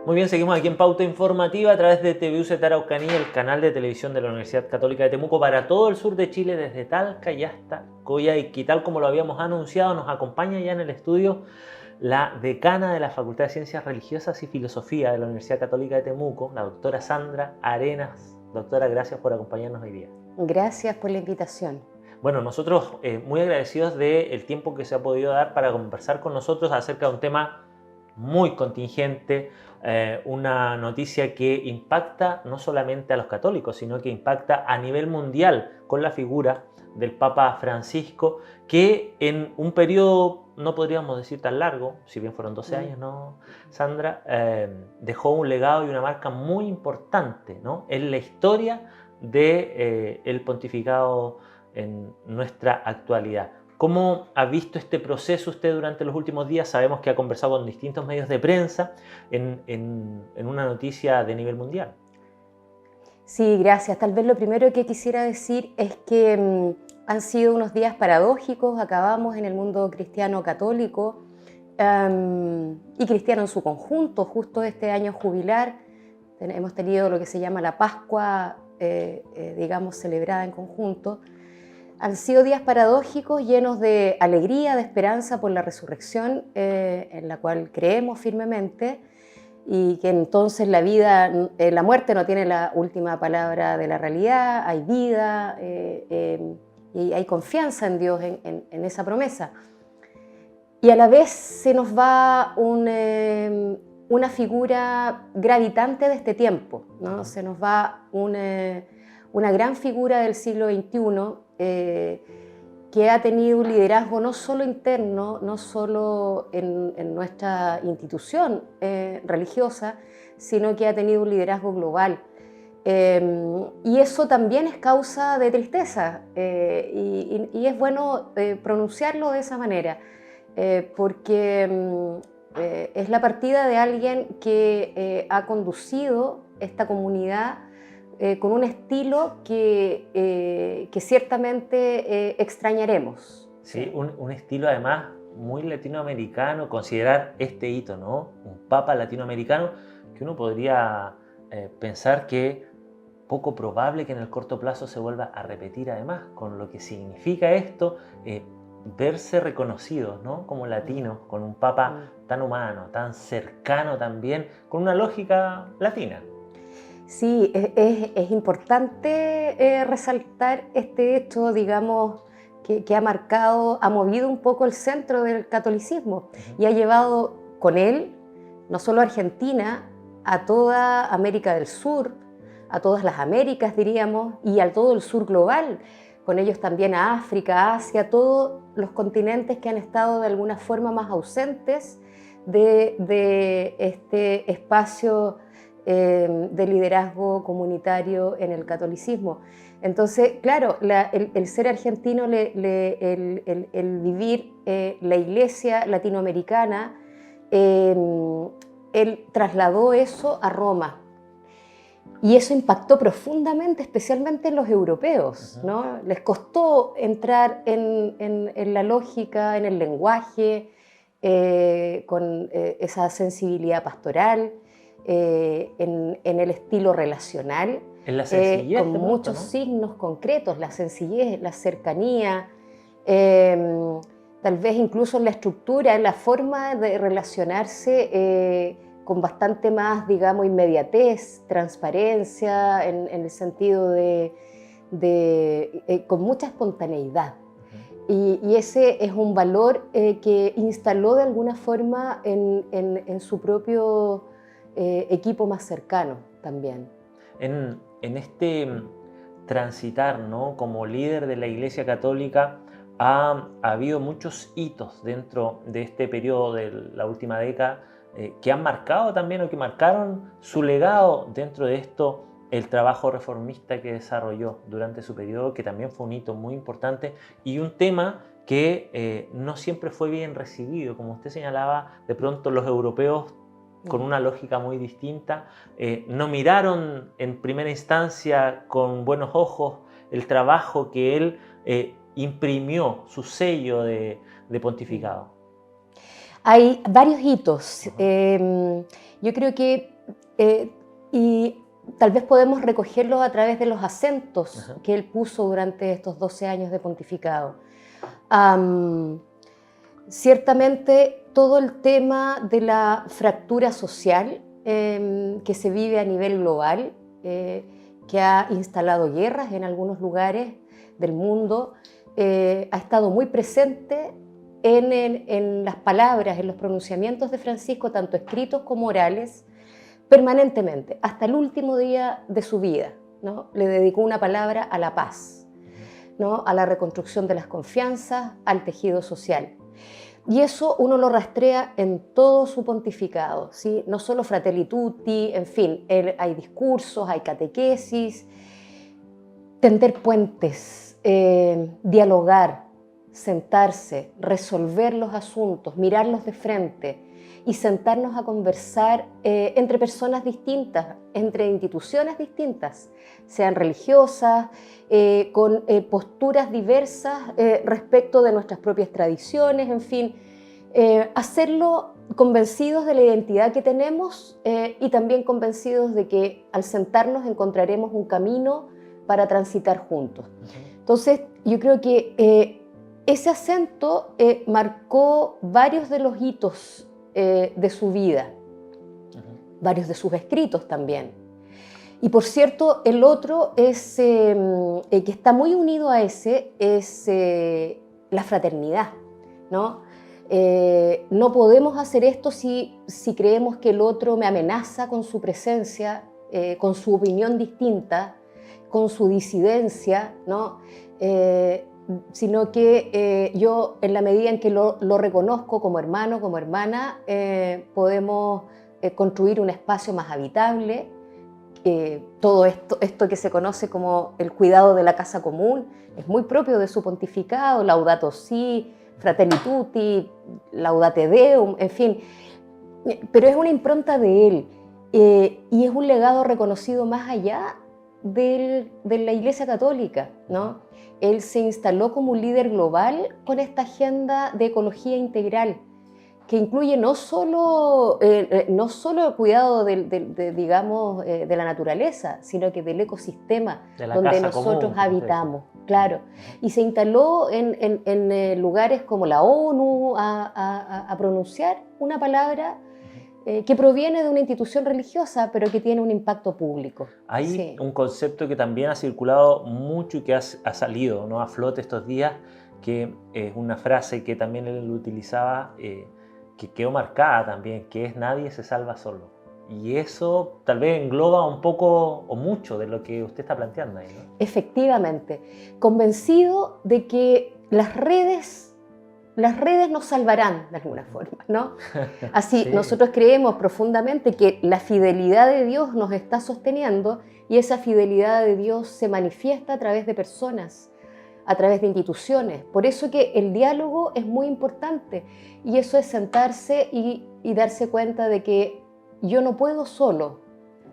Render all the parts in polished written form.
Muy bien, seguimos aquí en Pauta Informativa a través de TVUZ Araucanía, el canal de televisión de la Universidad Católica de Temuco para todo el sur de Chile, desde Talca y hasta Coyhaique. Tal como lo habíamos anunciado, nos acompaña ya en el estudio la decana de la Facultad de Ciencias Religiosas y Filosofía de la Universidad Católica de Temuco, la doctora Sandra Arenas. Doctora, gracias por acompañarnos hoy día. Gracias por la invitación. Bueno, nosotros muy agradecidos del tiempo que se ha podido dar para conversar con nosotros acerca de un tema muy contingente, una noticia que impacta no solamente a los católicos, sino que impacta a nivel mundial con la figura del Papa Francisco, que en un periodo, no podríamos decir tan largo, si bien fueron 12 años, ¿no, Sandra? Dejó un legado y una marca muy importante, ¿no?, en la historia del pontificado en nuestra actualidad. ¿Cómo ha visto este proceso usted durante los últimos días? Sabemos que ha conversado con distintos medios de prensa en una noticia de nivel mundial. Sí, gracias. Tal vez lo primero que quisiera decir es que han sido unos días paradójicos. Acabamos en el mundo cristiano católico y cristiano en su conjunto, justo este año jubilar. Hemos tenido lo que se llama la Pascua, digamos, celebrada en conjunto. Han sido días paradójicos, llenos de alegría, de esperanza por la resurrección, en la cual creemos firmemente, y que entonces la muerte no tiene la última palabra de la realidad, hay vida y hay confianza en Dios, en esa promesa. Y a la vez se nos va una figura gravitante de este tiempo, ¿no? Se nos va una gran figura del siglo XXI, que ha tenido un liderazgo no solo interno, no solo en nuestra institución religiosa, sino que ha tenido un liderazgo global. Y eso también es causa de tristeza, y es bueno pronunciarlo de esa manera, porque es la partida de alguien que ha conducido esta comunidad con un estilo que ciertamente extrañaremos. Sí, un estilo además muy latinoamericano, considerar este hito, ¿no?, un papa latinoamericano, que uno podría pensar que poco probable que en el corto plazo se vuelva a repetir, además, con lo que significa esto, verse reconocidos, ¿no?, como latinos, con un papa tan humano, tan cercano también, con una lógica latina. Sí, es importante resaltar este hecho, digamos, que ha movido un poco el centro del catolicismo y ha llevado con él no solo a Argentina, a toda América del Sur, a todas las Américas, diríamos, y a todo el sur global, con ellos también a África, Asia, todos los continentes que han estado de alguna forma más ausentes de este espacio de liderazgo comunitario en el catolicismo. Entonces, claro, el ser argentino, el vivir la iglesia latinoamericana, él trasladó eso a Roma. Y eso impactó profundamente, especialmente en los europeos, ¿no? Les costó entrar en la lógica, en el lenguaje, con esa sensibilidad pastoral, en el estilo relacional, en la sencillez, con muchos signos concretos, la sencillez, la cercanía, tal vez incluso en la estructura, en la forma de relacionarse con bastante más, digamos, inmediatez, transparencia, en el sentido con mucha espontaneidad. Y ese es un valor que instaló de alguna forma en su propio equipo más cercano también. En este transitar, ¿no?, como líder de la Iglesia Católica, ha habido muchos hitos dentro de este periodo de la última década que han marcado también, o que marcaron su legado dentro de esto, el trabajo reformista que desarrolló durante su periodo, que también fue un hito muy importante y un tema que no siempre fue bien recibido. Como usted señalaba, de pronto los europeos, con una lógica muy distinta, no miraron en primera instancia con buenos ojos el trabajo que él imprimió, su sello de pontificado. Hay varios hitos. Yo creo que y tal vez podemos recogerlo a través de los acentos que él puso durante estos 12 años de pontificado. Ciertamente todo el tema de la fractura social que se vive a nivel global, que ha instalado guerras en algunos lugares del mundo, ha estado muy presente en las palabras, en los pronunciamientos de Francisco, tanto escritos como orales, permanentemente, hasta el último día de su vida, ¿no? Le dedicó una palabra a la paz, ¿no? A la reconstrucción de las confianzas, al tejido social. Y eso uno lo rastrea en todo su pontificado, ¿sí? No solo Fratelli Tutti, en fin, hay discursos, hay catequesis, tender puentes, dialogar, sentarse, resolver los asuntos, mirarlos de frente y sentarnos a conversar entre personas distintas, entre instituciones distintas, sean religiosas, con posturas diversas respecto de nuestras propias tradiciones, en fin, hacerlo convencidos de la identidad que tenemos y también convencidos de que al sentarnos encontraremos un camino para transitar juntos. Entonces, yo creo que ese acento marcó varios de los hitos de su vida, varios de sus escritos también. Y por cierto, el otro es, que está muy unido a ese, es la fraternidad, ¿no? No podemos hacer esto si creemos que el otro me amenaza con su presencia, con su opinión distinta, con su disidencia, ¿no? Sino que yo, en la medida en que lo reconozco como hermano, como hermana, podemos construir un espacio más habitable. Todo esto que se conoce como el cuidado de la casa común es muy propio de su pontificado, Laudato Si, Fratelli Tutti, Laudate Deum, en fin, pero es una impronta de él y es un legado reconocido más allá de la Iglesia Católica, ¿no? Él se instaló como un líder global con esta agenda de ecología integral, que incluye no solo el cuidado digamos, de la naturaleza, sino que del ecosistema donde nosotros habitamos, claro. Y se instaló en lugares como la ONU a pronunciar una palabra que proviene de una institución religiosa, pero que tiene un impacto público. Hay un concepto que también ha circulado mucho y que ha salido, ¿no?, a flote estos días, que es una frase que también él utilizaba, que quedó marcada también, que es nadie se salva solo. Y eso tal vez engloba un poco o mucho de lo que usted está planteando ahí, ¿no? Efectivamente, convencido de que las redes nos salvarán de alguna forma, ¿no? Así, sí. Nosotros creemos profundamente que la fidelidad de Dios nos está sosteniendo y esa fidelidad de Dios se manifiesta a través de personas, a través de instituciones. Por eso que el diálogo es muy importante y eso es sentarse y darse cuenta de que yo no puedo solo,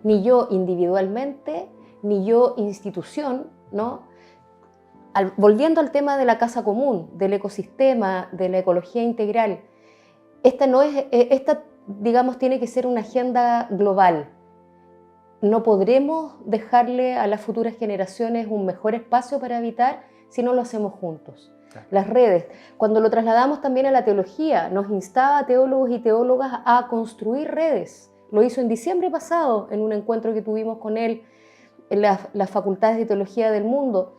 ni yo individualmente, ni yo institución, ¿no? Volviendo al tema de la casa común, del ecosistema, de la ecología integral, esta, digamos, tiene que ser una agenda global. No podremos dejarle a las futuras generaciones un mejor espacio para habitar si no lo hacemos juntos. Claro. Las redes, cuando lo trasladamos también a la teología, nos instaba a teólogos y teólogas a construir redes. Lo hizo en diciembre pasado, en un encuentro que tuvimos con él en las facultades de teología del mundo.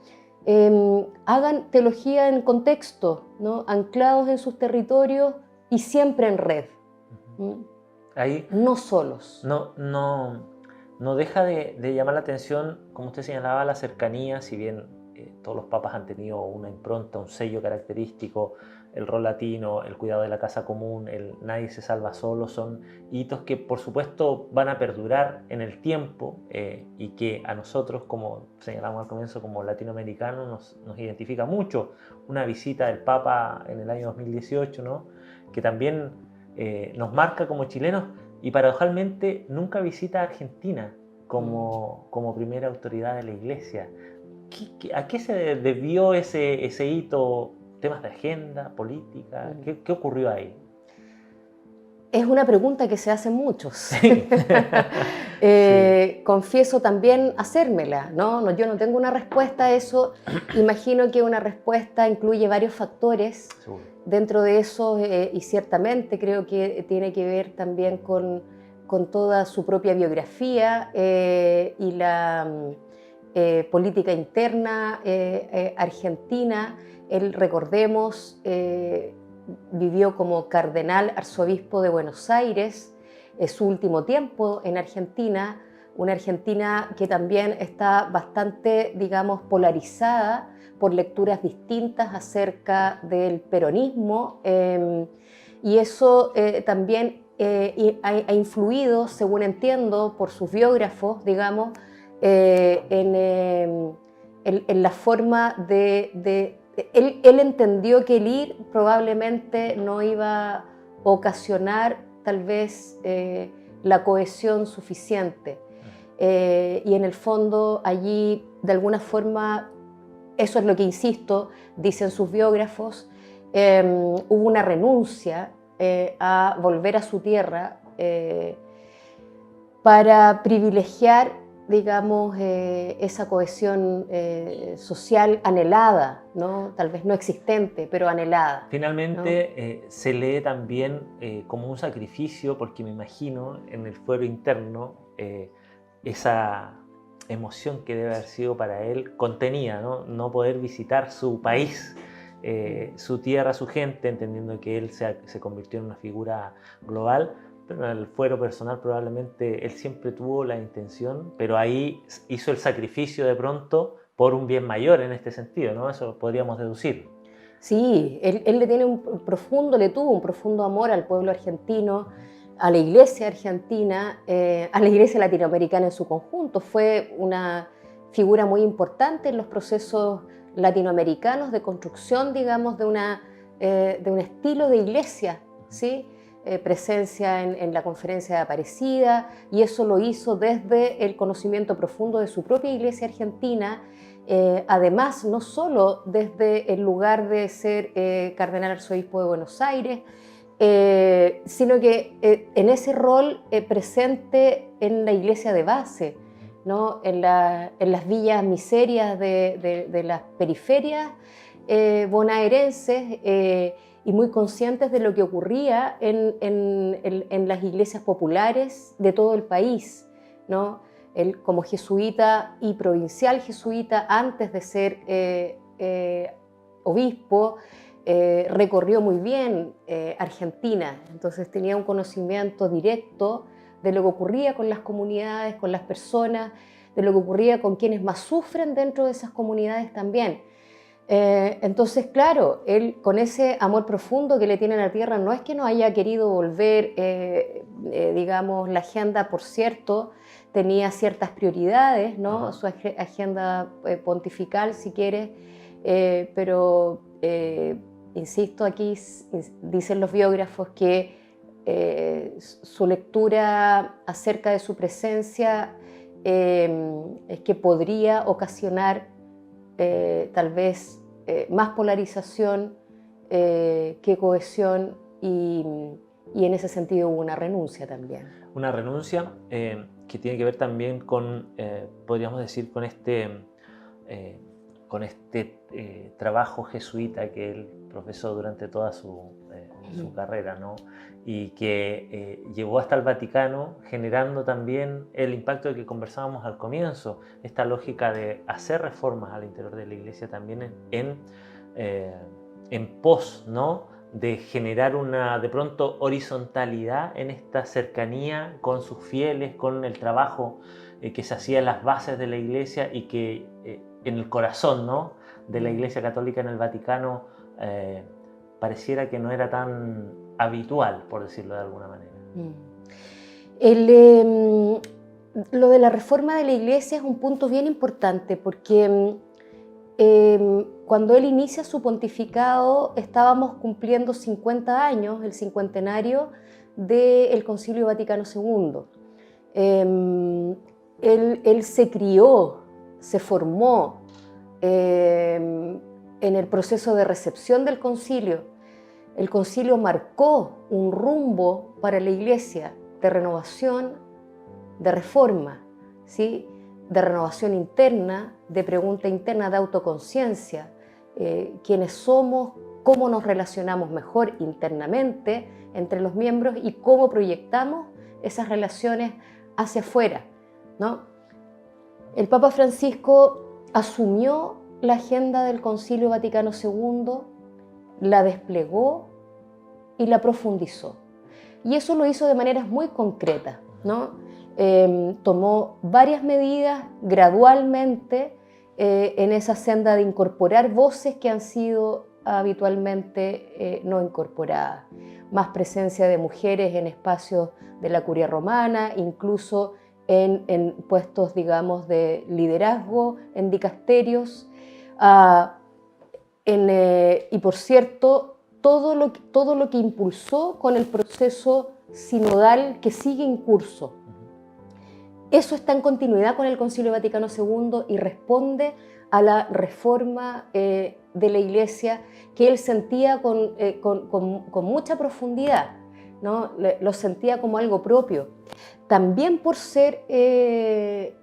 Hagan teología en contexto, ¿no? Anclados en sus territorios y siempre en red. Ahí no solos. No deja de llamar la atención, como usted señalaba, la cercanía, si bien todos los papas han tenido una impronta, un sello característico, el rol latino, el cuidado de la casa común, el nadie se salva solo, son hitos que por supuesto van a perdurar en el tiempo y que a nosotros, como señalamos al comienzo, como latinoamericanos nos identifica mucho. Una visita del Papa en el año 2018, ¿no?, que también nos marca como chilenos y paradojalmente nunca visita a Argentina como primera autoridad de la Iglesia. ¿A qué se debió ese hito? ¿Temas de agenda, política? ¿Qué ocurrió ahí? Es una pregunta que se hacen muchos. Sí. Confieso también hacérmela, ¿no? Yo no tengo una respuesta a eso. Imagino que una respuesta incluye varios factores. Seguro. Dentro de eso, y ciertamente creo que tiene que ver también con toda su propia biografía y la política interna argentina. Él, recordemos, vivió como cardenal arzobispo de Buenos Aires, su último tiempo en Argentina, una Argentina que también está bastante, digamos, polarizada por lecturas distintas acerca del peronismo, y eso también ha influido, según entiendo, por sus biógrafos, digamos, en la forma de él entendió que el ir probablemente no iba a ocasionar tal vez la cohesión suficiente. Y en el fondo allí, de alguna forma, eso es lo que, insisto, dicen sus biógrafos, hubo una renuncia a volver a su tierra para privilegiar, digamos, esa cohesión social anhelada, ¿no? Tal vez no existente, pero anhelada. Finalmente, ¿no? Se lee también como un sacrificio, porque me imagino en el fuero interno esa emoción que debe haber sido para él contenida, ¿no? No poder visitar su país, su tierra, su gente, entendiendo que él se convirtió en una figura global. Pero en el fuero personal probablemente él siempre tuvo la intención, pero ahí hizo el sacrificio de pronto por un bien mayor en este sentido, ¿no? Eso podríamos deducir. Sí, él le tuvo un profundo amor al pueblo argentino, a la iglesia argentina, a la iglesia latinoamericana en su conjunto. Fue una figura muy importante en los procesos latinoamericanos de construcción, digamos, de un estilo de iglesia, ¿sí? Presencia en la conferencia de Aparecida, y eso lo hizo desde el conocimiento profundo de su propia iglesia argentina, además no solo desde el lugar de ser cardenal arzobispo de Buenos Aires, sino que en ese rol presente en la iglesia de base, ¿no? En las villas miserias de las periferias bonaerenses, y muy conscientes de lo que ocurría en las iglesias populares de todo el país, ¿no? Él, como jesuita y provincial jesuita, antes de ser obispo, recorrió muy bien Argentina, entonces tenía un conocimiento directo de lo que ocurría con las comunidades, con las personas, de lo que ocurría con quienes más sufren dentro de esas comunidades también. Entonces, claro, él, con ese amor profundo que le tiene a la tierra, no es que no haya querido volver, digamos, la agenda, por cierto, tenía ciertas prioridades, ¿no? Su agenda pontifical, si quieres, pero insisto, aquí dicen los biógrafos que su lectura acerca de su presencia es que podría ocasionar tal vez más polarización que cohesión, y en ese sentido hubo una renuncia también. Una renuncia que tiene que ver también con, podríamos decir, con este trabajo jesuita que él profesó durante toda su carrera, ¿no? Y que llevó hasta el Vaticano, generando también el impacto del que conversábamos al comienzo, esta lógica de hacer reformas al interior de la Iglesia también en pos, ¿no? De generar una, de pronto, horizontalidad en esta cercanía con sus fieles, con el trabajo que se hacía en las bases de la Iglesia y que en el corazón, ¿no? De la Iglesia Católica en el Vaticano pareciera que no era tan habitual, por decirlo de alguna manera. Lo de la reforma de la Iglesia es un punto bien importante, porque cuando él inicia su pontificado estábamos cumpliendo 50 años, el cincuentenario del Concilio Vaticano II. Él se crió, se formó en el proceso de recepción del concilio. El concilio marcó un rumbo para la Iglesia de renovación, de reforma, ¿sí? De renovación interna, de pregunta interna, de autoconciencia. Quiénes somos, cómo nos relacionamos mejor internamente entre los miembros y cómo proyectamos esas relaciones hacia afuera, ¿no? El Papa Francisco asumió la agenda del Concilio Vaticano II, la desplegó y la profundizó. Y eso lo hizo de maneras muy concretas, ¿no? Tomó varias medidas gradualmente en esa senda de incorporar voces que han sido habitualmente no incorporadas. Más presencia de mujeres en espacios de la curia romana, incluso en puestos, digamos, de liderazgo, en dicasterios. Y por cierto, todo lo que impulsó con el proceso sinodal que sigue en curso. Eso está en continuidad con el Concilio Vaticano II y responde a la reforma de la Iglesia que él sentía con mucha profundidad, ¿no? Lo sentía como algo propio, también por ser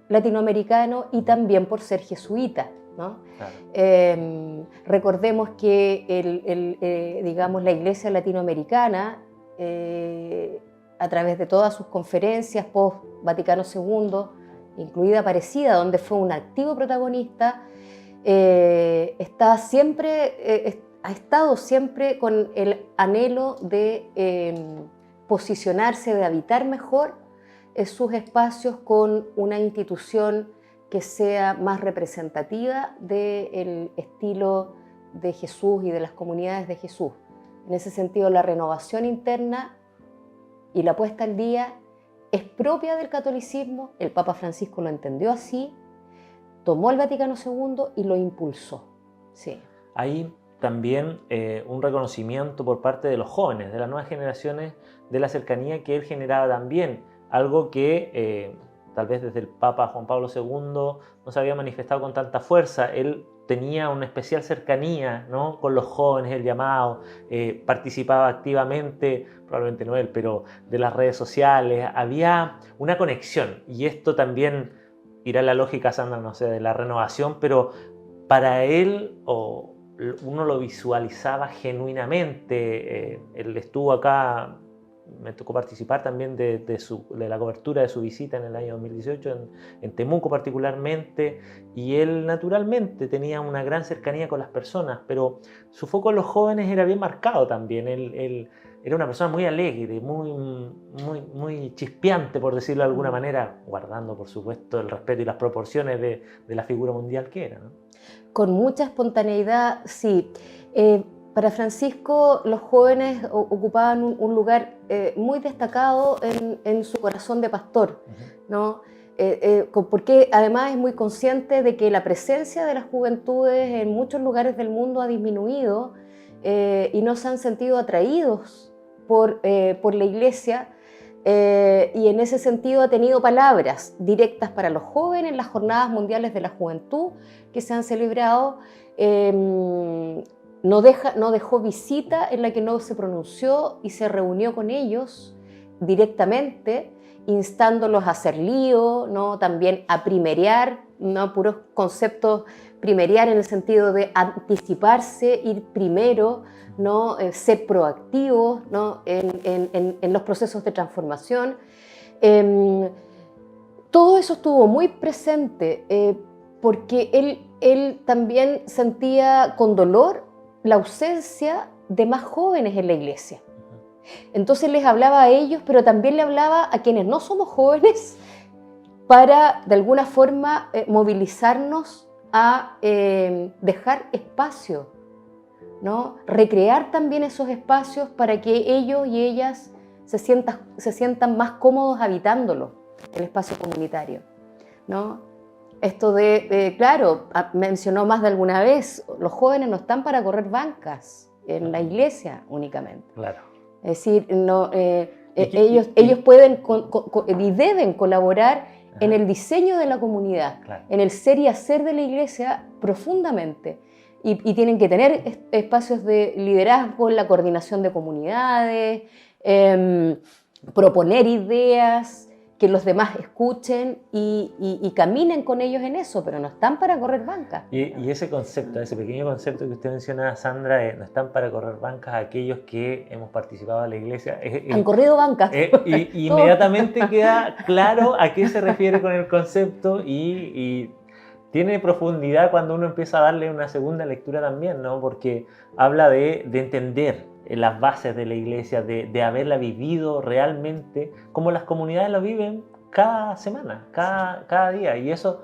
latinoamericano y también por ser jesuita, ¿no? Claro. Recordemos que digamos, la Iglesia latinoamericana, a través de todas sus conferencias post-Vaticano II, incluida Aparecida, donde fue un activo protagonista, ha estado siempre con el anhelo de posicionarse, de habitar mejor sus espacios con una institución que sea más representativa del estilo de Jesús y de las comunidades de Jesús. En ese sentido, la renovación interna y la puesta al día es propia del catolicismo. El Papa Francisco lo entendió así, tomó el Vaticano II y lo impulsó. Sí. Hay también un reconocimiento por parte de los jóvenes, de las nuevas generaciones, de la cercanía que él generaba también, algo que tal vez desde el Papa Juan Pablo II no se había manifestado con tanta fuerza. Él tenía una especial cercanía, ¿no?, con los jóvenes, el llamado, participaba activamente, probablemente no él, pero de las redes sociales, había una conexión, y esto también irá en la lógica, Sandra, no sé, de la renovación, pero para él uno lo visualizaba genuinamente. Él estuvo acá, me tocó participar también de la cobertura de su visita en el año 2018 en Temuco particularmente, y él naturalmente tenía una gran cercanía con las personas, pero su foco en los jóvenes era bien marcado también. Él era una persona muy alegre, muy chispeante, por decirlo de alguna manera, guardando por supuesto el respeto y las proporciones de la figura mundial que era, ¿no? Con mucha espontaneidad, sí. Para Francisco, los jóvenes ocupaban un lugar muy destacado en su corazón de pastor, ¿no? Porque además es muy consciente de que la presencia de las juventudes en muchos lugares del mundo ha disminuido y no se han sentido atraídos por la Iglesia, y en ese sentido ha tenido palabras directas para los jóvenes en las Jornadas Mundiales de la Juventud que se han celebrado. No dejó visita en la que no se pronunció y se reunió con ellos directamente, instándolos a hacer lío, ¿no? También a primerear, ¿no? Puros conceptos, primerear en el sentido de anticiparse, ir primero, ¿no? Ser proactivos, ¿no? en los procesos de transformación. Todo eso estuvo muy presente porque él también sentía con dolor la ausencia de más jóvenes en la Iglesia. Entonces les hablaba a ellos, pero también le hablaba a quienes no somos jóvenes para, de alguna forma, movilizarnos a dejar espacio, ¿no? Recrear también esos espacios para que ellos y ellas se sientan más cómodos habitándolo, el espacio comunitario, ¿no? Esto claro, mencionó más de alguna vez, los jóvenes no están para correr bancas en la Iglesia únicamente. Claro. Es decir, ellos pueden y deben colaborar en el diseño de la comunidad, claro, en el ser y hacer de la Iglesia profundamente. y tienen que tener espacios de liderazgo, la coordinación de comunidades, proponer ideas, que los demás escuchen y caminen con ellos en eso, pero no están para correr bancas. Y ese concepto, ese pequeño concepto que usted menciona, Sandra, no están para correr bancas aquellos que hemos participado en la iglesia. Han corrido bancas. Y inmediatamente queda claro a qué se refiere con el concepto y tiene profundidad cuando uno empieza a darle una segunda lectura también, ¿no? Porque habla de entender las bases de la iglesia, de haberla vivido realmente, como las comunidades lo viven cada semana, cada día. Y eso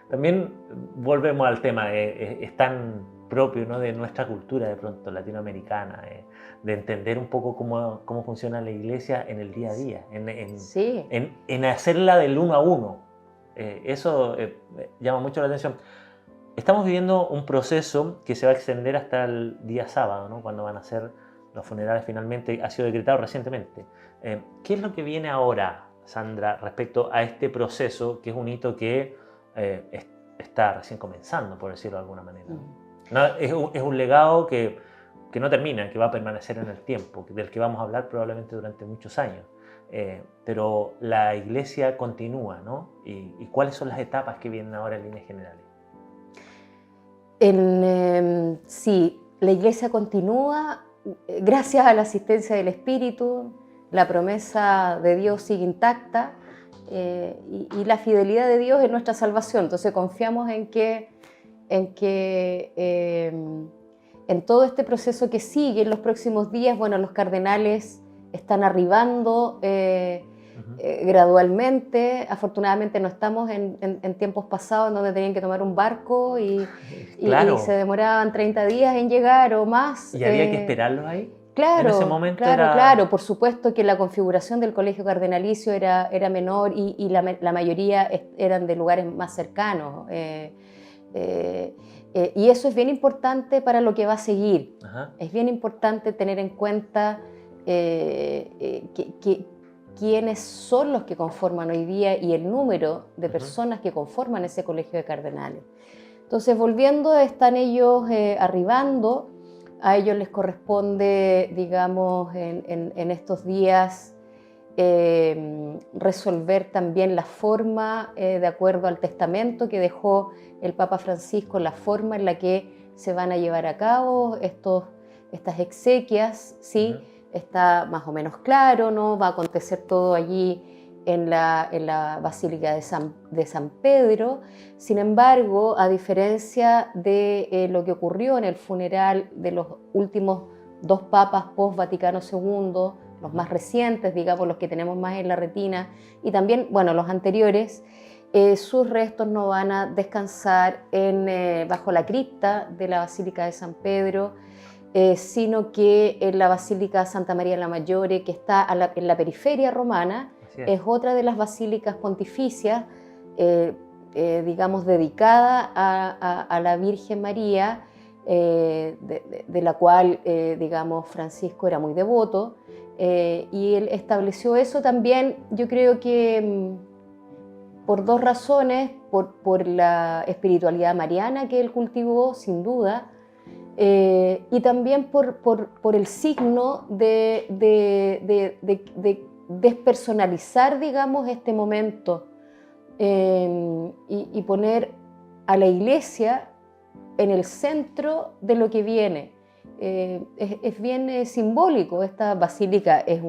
también volvemos al tema, es tan propio, ¿no?, de nuestra cultura de pronto latinoamericana, de entender un poco cómo funciona la iglesia en el día a día, en hacerla del uno a uno. Eso llama mucho la atención. Estamos viviendo un proceso que se va a extender hasta el día sábado, ¿no?, cuando van a ser los funerales finalmente, ha sido decretado recientemente. ¿Qué es lo que viene ahora, Sandra, respecto a este proceso, que es un hito que está recién comenzando, por decirlo de alguna manera? No, es un legado que no termina, que va a permanecer en el tiempo, del que vamos a hablar probablemente durante muchos años. Pero la iglesia continúa, ¿no? ¿Y cuáles son las etapas que vienen ahora en líneas generales? Sí, la iglesia continúa gracias a la asistencia del Espíritu, la promesa de Dios sigue intacta y la fidelidad de Dios en nuestra salvación. Entonces confiamos en que en todo este proceso que sigue en los próximos días, bueno, los cardenales están arribando gradualmente. Afortunadamente no estamos en tiempos pasados en donde tenían que tomar un barco Claro. y se demoraban 30 días en llegar o más. ¿Y había que esperarlos ahí? Claro, en ese momento claro. Por supuesto que la configuración del colegio cardenalicio era menor y la mayoría eran de lugares más cercanos. Y eso es bien importante para lo que va a seguir. Ajá. Es bien importante tener en cuenta quiénes son los que conforman hoy día y el número de personas que conforman ese colegio de cardenales. Entonces, volviendo, están ellos arribando. A ellos les corresponde, digamos, en estos días resolver también la forma, de acuerdo al testamento que dejó el Papa Francisco, la forma en la que se van a llevar a cabo estas exequias, ¿sí? Está más o menos claro, ¿no? Va a acontecer todo allí en la Basílica de San Pedro. Sin embargo, a diferencia de lo que ocurrió en el funeral de los últimos dos papas post-Vaticano II, los más recientes, digamos, los que tenemos más en la retina, y también, bueno, los anteriores, sus restos no van a descansar bajo la cripta de la Basílica de San Pedro, sino que en la Basílica Santa María la Maggiore, que está en la periferia romana. Es otra de las basílicas pontificias, digamos, dedicada a la Virgen María, de la cual, digamos, Francisco era muy devoto, y él estableció eso también, yo creo que por dos razones: por la espiritualidad mariana que él cultivó, sin duda, y también por el signo de despersonalizar, digamos, este momento, y poner a la iglesia en el centro de lo que viene. Es bien simbólico. Esta basílica es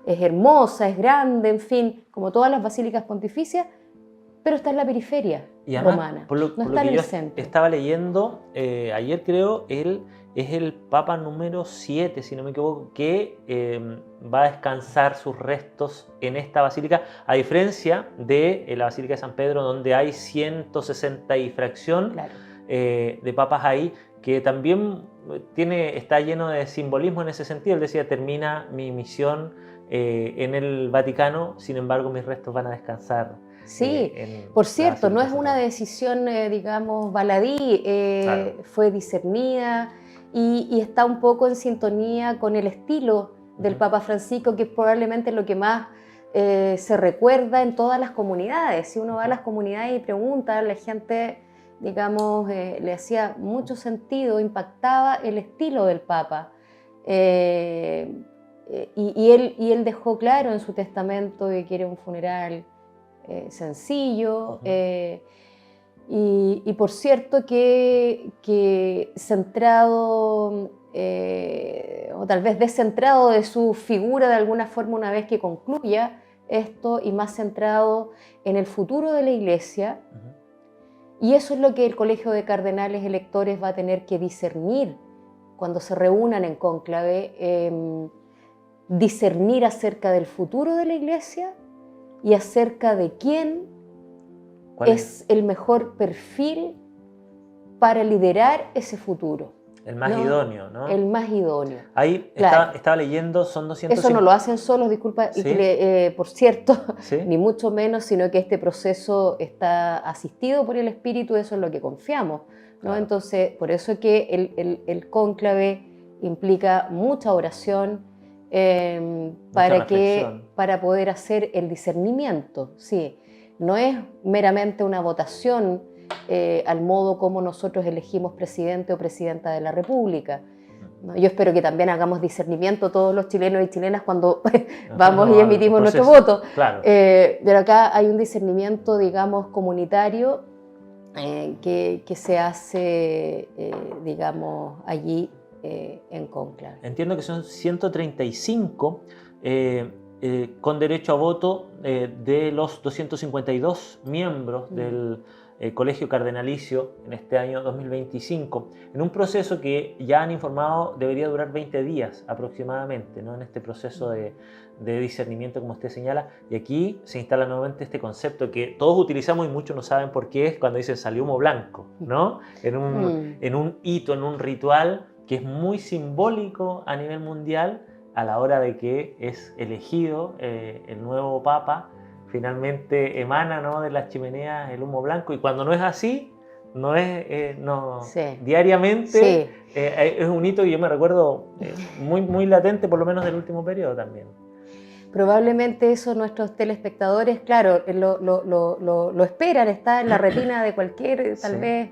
hermosa, es grande, en fin, como todas las basílicas pontificias, pero está en la periferia romana, no está en el centro. Estaba leyendo, ayer creo, él es el Papa número 7, si no me equivoco, que va a descansar sus restos en esta basílica, a diferencia de la Basílica de San Pedro, donde hay 160 y fracción, claro, de papas ahí, que también está lleno de simbolismo en ese sentido. Él decía: termina mi misión en el Vaticano, sin embargo mis restos van a descansar. Sí, por cierto, no es una decisión, digamos, baladí, claro, fue discernida y está un poco en sintonía con el estilo del Papa Francisco, que es probablemente lo que más se recuerda en todas las comunidades. Si uno va a las comunidades y pregunta, la gente digamos, le hacía mucho sentido, impactaba el estilo del Papa. Y él dejó claro en su testamento que quiere un funeral sencillo. Y por cierto que centrado, o tal vez descentrado de su figura de alguna forma una vez que concluya esto, y más centrado en el futuro de la Iglesia. Y eso es lo que el Colegio de Cardenales Electores va a tener que discernir cuando se reúnan en cónclave, discernir acerca del futuro de la Iglesia y acerca de quién es el mejor perfil para liderar ese futuro. El más idóneo, ¿no? El más idóneo. Ahí claro. estaba leyendo, son 250... Eso no lo hacen solos, disculpa, ¿Sí? Por cierto, ¿Sí? ni mucho menos, sino que este proceso está asistido por el Espíritu, eso es lo que confiamos, ¿no? Claro. Entonces, por eso es que el cónclave implica mucha oración para poder hacer el discernimiento, ¿sí? No es meramente una votación al modo como nosotros elegimos presidente o presidenta de la República. ¿No? Yo espero que también hagamos discernimiento todos los chilenos y chilenas cuando vamos y emitimos nuestro voto. Claro. Pero acá hay un discernimiento, digamos, comunitario que se hace, digamos, allí en cónclave. Entiendo que son 135 con derecho a voto de los 252 miembros del Colegio Cardenalicio en este año 2025, en un proceso que ya han informado debería durar 20 días aproximadamente, ¿no? En este proceso de discernimiento, como usted señala, y aquí se instala nuevamente este concepto que todos utilizamos y muchos no saben por qué, es cuando dicen salió humo blanco, ¿no? En un hito, en un ritual que es muy simbólico a nivel mundial a la hora de que es elegido el nuevo Papa. Finalmente emana, ¿no?, de las chimeneas el humo blanco, y cuando no es así, no es sí. Diariamente, sí. Es un hito que yo me recuerdo muy, muy latente, por lo menos del último periodo también. Probablemente eso nuestros telespectadores, claro, lo esperan, está en la retina de cualquier, tal vez,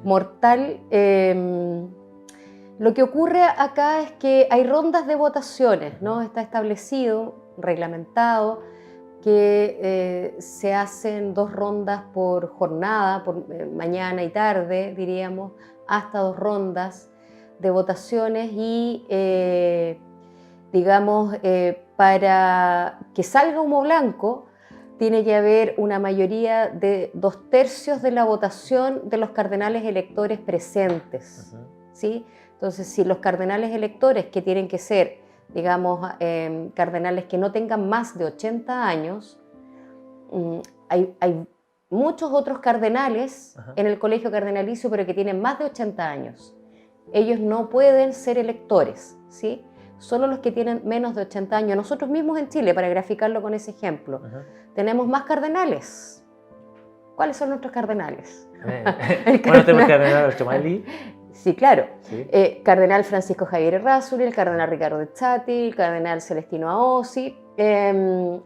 mortal. Lo que ocurre acá es que hay rondas de votaciones, ¿no? Está establecido, reglamentado, que se hacen 2 rondas por jornada, por mañana y tarde, diríamos, hasta 2 rondas de votaciones, y digamos, para que salga humo blanco tiene que haber una mayoría de 2/3 de la votación de los cardenales electores presentes, ¿sí? Entonces, si los cardenales electores, que tienen que ser, digamos, cardenales que no tengan más de 80 años, hay muchos otros cardenales en el Colegio Cardenalicio, pero que tienen más de 80 años. Ellos no pueden ser electores, ¿sí? Solo los que tienen menos de 80 años. Nosotros mismos en Chile, para graficarlo con ese ejemplo, tenemos más cardenales. ¿Cuáles son nuestros cardenales? Bueno, tenemos cardenal Chomalí. Sí, claro. Sí. Cardenal Francisco Javier Errázuriz, el cardenal Ricardo de Chatti, el cardenal Celestino Aosi.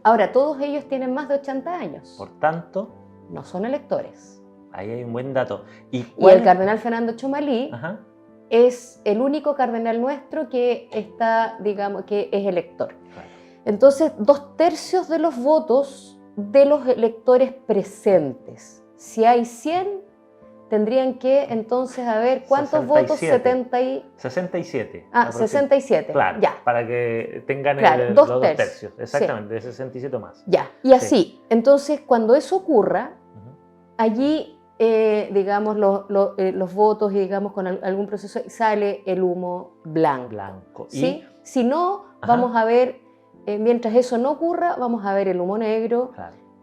Ahora, todos ellos tienen más de 80 años. Por tanto, no son electores. Ahí hay un buen dato. Y el cardenal Fernando Chomalí es el único cardenal nuestro que está, digamos, que es elector. Claro. Entonces, 2/3 de los votos de los electores presentes. Si hay 100, tendrían que entonces haber ¿cuántos 67. votos? 67. 67. Claro, ya. Para que tengan los 2/3. Exactamente, sí. De 67 más. Ya, y así. Sí. Entonces, cuando eso ocurra, allí, digamos, los votos y, digamos, con algún proceso, sale el humo blanco. ¿Sí? Si no, vamos a ver, mientras eso no ocurra, vamos a ver el humo negro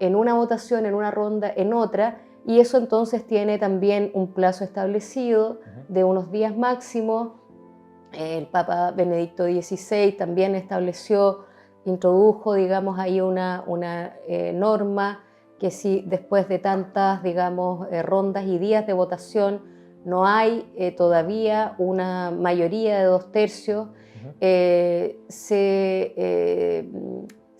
en una votación, en una ronda, en otra. Y eso entonces tiene también un plazo establecido de unos días máximos. El Papa Benedicto XVI también introdujo, digamos, ahí una norma que si después de tantas, digamos, rondas y días de votación no hay todavía una mayoría de 2/3,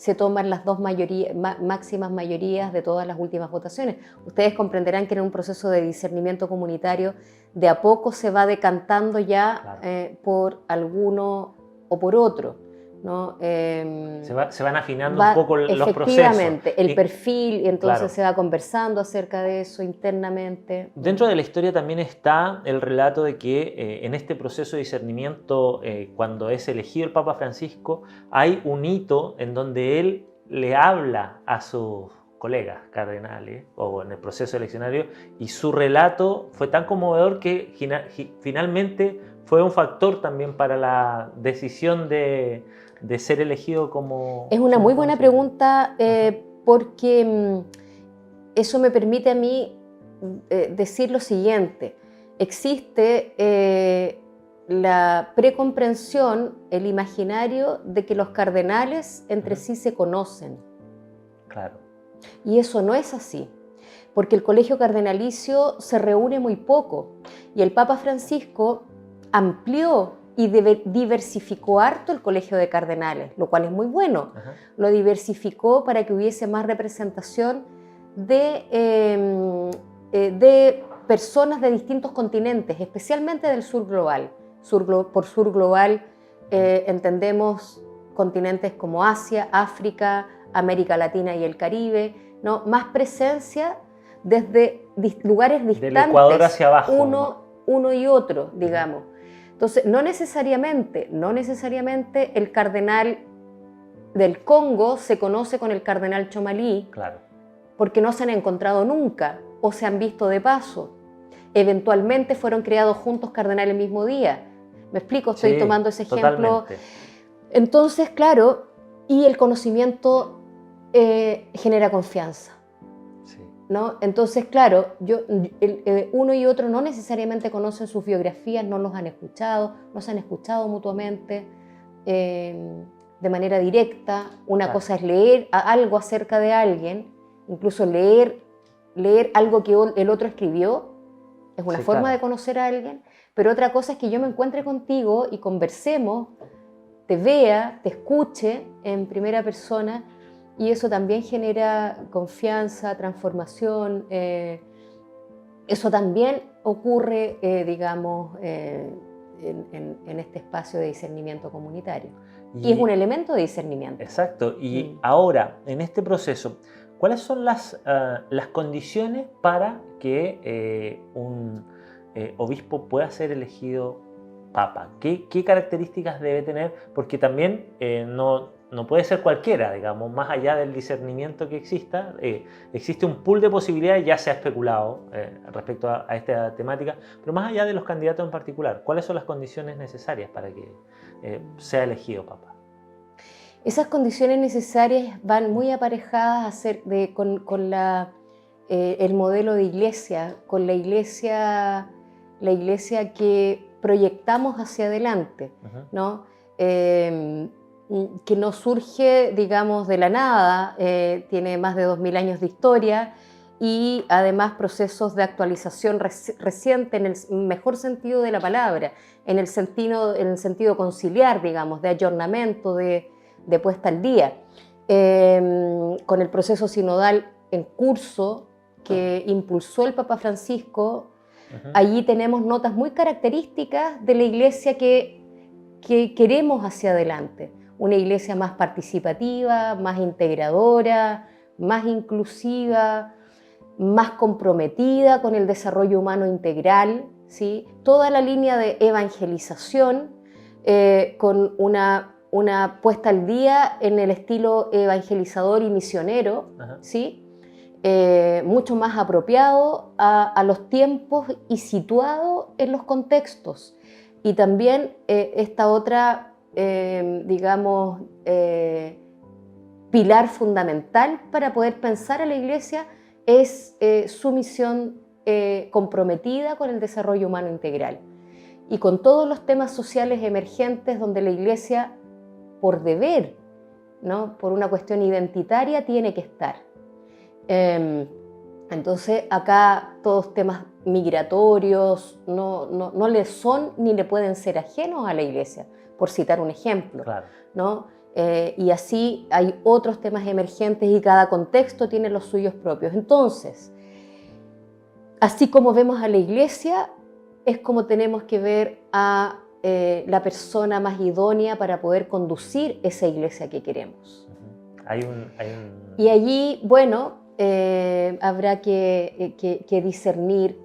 se toman las dos máximas mayorías de todas las últimas votaciones. Ustedes comprenderán que en un proceso de discernimiento comunitario de a poco se va decantando ya por alguno o por otro, ¿no? Se van afinando un poco los procesos. Efectivamente, el perfil, y entonces se va conversando acerca de eso internamente. Dentro de la historia también está el relato de que en este proceso de discernimiento, cuando es elegido el Papa Francisco, hay un hito en donde él le habla a sus colegas cardenales o en el proceso eleccionario, y su relato fue tan conmovedor que finalmente fue un factor también para la decisión de ser elegido como... Es una muy buena pregunta porque eso me permite a mí decir lo siguiente. Existe la precomprensión, el imaginario de que los cardenales entre sí se conocen. Claro. Y eso no es así, porque el colegio cardenalicio se reúne muy poco y el Papa Francisco amplió y diversificó harto el colegio de cardenales, lo cual es muy bueno. Lo diversificó para que hubiese más representación de personas de distintos continentes, especialmente del sur global. Por sur global entendemos continentes como Asia, África, América Latina y el Caribe, ¿no? Más presencia desde lugares distantes, del Ecuador hacia abajo, uno y otro, digamos. Entonces, no necesariamente el cardenal del Congo se conoce con el cardenal Chomalí, porque no se han encontrado nunca o se han visto de paso. Eventualmente fueron creados juntos cardenales el mismo día. ¿Me explico? Estoy tomando ese ejemplo. Totalmente. Entonces, claro, y el conocimiento genera confianza, ¿no? Entonces, claro, uno y otro no necesariamente conocen sus biografías, no los han escuchado, no se han escuchado mutuamente de manera directa. Una cosa es leer algo acerca de alguien, incluso leer algo que el otro escribió, es una forma de conocer a alguien, pero otra cosa es que yo me encuentre contigo y conversemos, te vea, te escuche en primera persona, y eso también genera confianza, transformación. Eso también ocurre, digamos, en este espacio de discernimiento comunitario. Y es un elemento de discernimiento. Exacto. Y ahora, en este proceso, ¿cuáles son las condiciones para que un obispo pueda ser elegido papa? ¿Qué características debe tener? Porque también no puede ser cualquiera, digamos, más allá del discernimiento que exista. Existe un pool de posibilidades, ya se ha especulado respecto a esta temática, pero más allá de los candidatos en particular, ¿cuáles son las condiciones necesarias para que sea elegido papa? Esas condiciones necesarias van muy aparejadas con el modelo de iglesia, con la iglesia que proyectamos hacia adelante, ¿no? Que no surge, digamos, de la nada, tiene más de 2000 años de historia y además procesos de actualización reciente en el mejor sentido de la palabra, en el sentido conciliar, digamos, de ayornamiento, de puesta al día, con el proceso sinodal en curso que impulsó el Papa Francisco. Allí tenemos notas muy características de la iglesia que queremos hacia adelante. Una iglesia más participativa, más integradora, más inclusiva, más comprometida con el desarrollo humano integral, ¿sí? Toda la línea de evangelización con una puesta al día en el estilo evangelizador y misionero, ¿sí? Mucho más apropiado a los tiempos y situado en los contextos. Y también esta otra, digamos, pilar fundamental para poder pensar a la Iglesia es su misión comprometida con el desarrollo humano integral y con todos los temas sociales emergentes donde la Iglesia, por deber, ¿no? Por una cuestión identitaria, tiene que estar. Entonces acá todos temas migratorios no le son ni le pueden ser ajenos a la Iglesia, por citar un ejemplo, ¿no? Y así hay otros temas emergentes y cada contexto tiene los suyos propios. Entonces, así como vemos a la iglesia, es como tenemos que ver a la persona más idónea para poder conducir esa iglesia que queremos. Y allí, bueno, habrá que discernir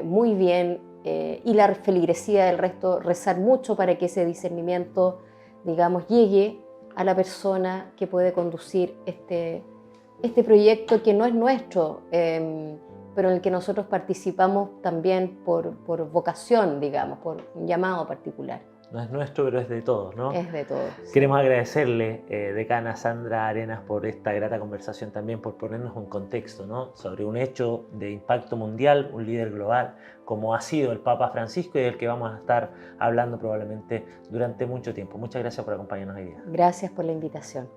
muy bien y la feligresía del resto, rezar mucho para que ese discernimiento, digamos, llegue a la persona que puede conducir este proyecto que no es nuestro, pero en el que nosotros participamos también por vocación, digamos, por un llamado particular. No es nuestro, pero es de todos, ¿no? Es de todos. Sí. Queremos agradecerle, decana Sandra Arenas, por esta grata conversación también, por ponernos un contexto, ¿no?, sobre un hecho de impacto mundial, un líder global, como ha sido el Papa Francisco y del que vamos a estar hablando probablemente durante mucho tiempo. Muchas gracias por acompañarnos hoy día. Gracias por la invitación.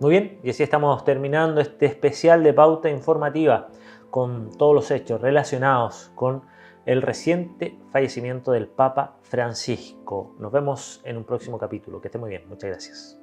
Muy bien, y así estamos terminando este especial de Pauta Informativa con todos los hechos relacionados con el reciente fallecimiento del Papa Francisco. Nos vemos en un próximo capítulo. Que esté muy bien. Muchas gracias.